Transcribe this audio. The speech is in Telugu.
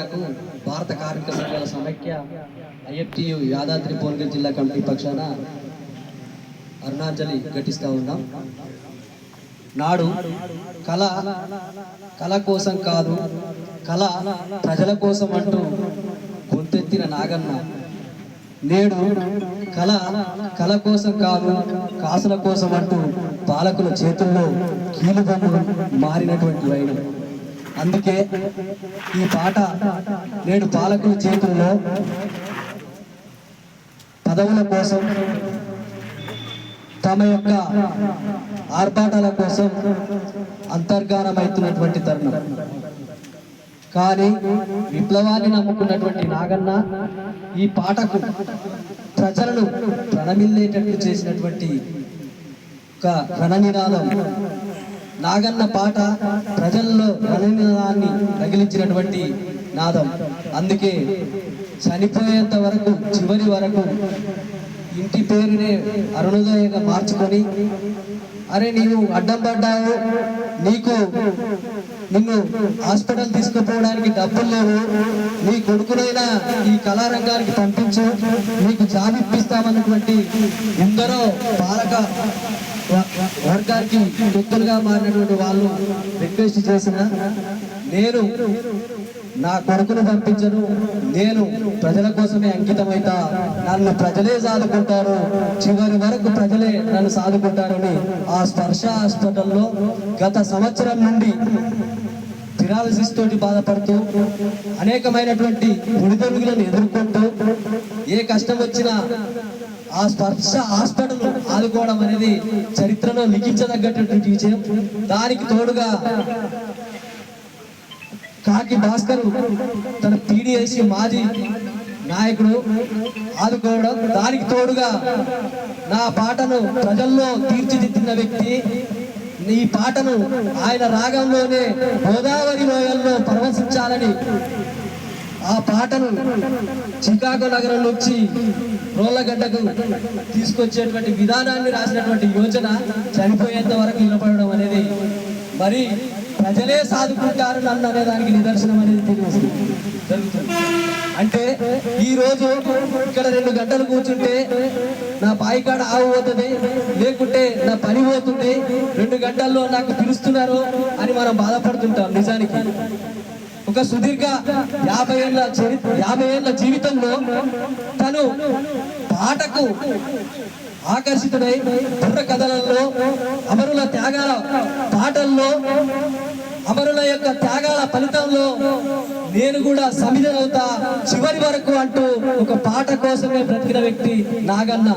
అవగాహనకు భారత కార్మిక సంఘాల సమైక్య ఐఎఫ్టియు యాదాద్రి భువనగిరి జిల్లా కమిటీ పక్షాన అరుణాంజలి ఘటిస్తూ ఉన్నాం. నాడు కళ కోసం కాదు, కళ ప్రజల కోసం అంటూ గొంతెత్తిన నాగన్న నేడు కళ కోసం కాదు, కాసుల కోసం అంటూ పాలకుల చేతుల్లో కీలుబొమ్మలు మారినటువంటి వైనం. అందుకే ఈ పాట నేడు పాలకుల చేతుల్లో పదవుల కోసం, తమ యొక్క ఆర్భాటాల కోసం అంతర్గానమవుతున్నటువంటి తరుణం. కానీ విప్లవాన్ని నమ్ముకున్నటువంటి నాగన్న ఈ పాటకు ప్రజలను ప్రణమిల్లేటట్లు చేసినటువంటి ఒక రణనినాదం. నాగన్న పాట ప్రజల్లో రణనినాదాన్ని రగిలించినటువంటి నాదం. అందుకే చనిపోయేంత వరకు, చివరి వరకు ఇంటి పేరునే అరుణోదయంగా మార్చుకొని, అరే నీవు అడ్డం పడ్డావు, నిన్ను హాస్పిటల్ తీసుకుపోవడానికి డబ్బులు లేవు, నీ కొడుకునైనా ఈ కళారంగానికి పంపించు, నీకు జాబ్ ఇప్పిస్తామన్నటువంటి ఎందరో పాలక వర్గానికి తొత్తులుగా మారినటువంటి వాళ్ళు రిక్వెస్ట్ చేసిన, నేను నా కొడుకును పంపించను, నేను ప్రజల కోసమే అంకితమైతా, నన్ను ప్రజలే సాదుకుంటారు, చివరి వరకు ప్రజలే నన్ను సాదుకుంటారని ఆ స్పర్శ హాస్పిటల్లో గత సంవత్సరం నుండి పిరాలసిస్ తోటి బాధపడుతూ అనేకమైనటువంటి ఒడిదొడుగులను ఎదుర్కొంటూ ఏ కష్టం వచ్చినా ఆ స్పర్శ హాస్పిటల్ ఆదుకోవడం అనేది చరిత్రలో లిఖించదగ్గటువంటి విషయం. దానికి తోడుగా కాకి భాస్కర్ తన PDSC మాజీ నాయకుడు ఆదుకోవడం, దానికి తోడుగా నా పాటను ప్రజల్లో తీర్చిదిద్దిన వ్యక్తి, ఈ పాటను ఆయన రాగంలోనే గోదావరి లోయల్లో పరవశించాలని ఆ పాటను చికాగో నగరం నుంచి రోళ్లగడ్డకు తీసుకొచ్చేటువంటి విధానాన్ని రాసినటువంటి యోచన చనిపోయేంత వరకు నిలబడడం అనేది మరి ప్రజలే సాదుకుంటారు నన్ను అనే దానికి నిదర్శనం అనేది జరుగుతుంది. అంటే ఈ రోజు ఇక్కడ 2 గంటలు కూర్చుంటే నా పాయికాడ ఆవు పోతుంది, లేకుంటే నా పని పోతుంది, 2 గంటల్లో నాకు పిలుస్తున్నారు అని మనం బాధపడుతుంటాం. నిజానికి ఒక సుదీర్ఘ 50 ఏళ్ల జీవితంలో తను పాటకు ఆకర్షితుడై బుర్ర కథలలో, అమరుల త్యాగాల పాటల్లో, అమరుల యొక్క త్యాగాల ఫలితంలో నేను కూడా సమిధనవుతా చివరి వరకు అంటూ ఒక పాట కోసమే బ్రతికిన వ్యక్తి నాగన్న.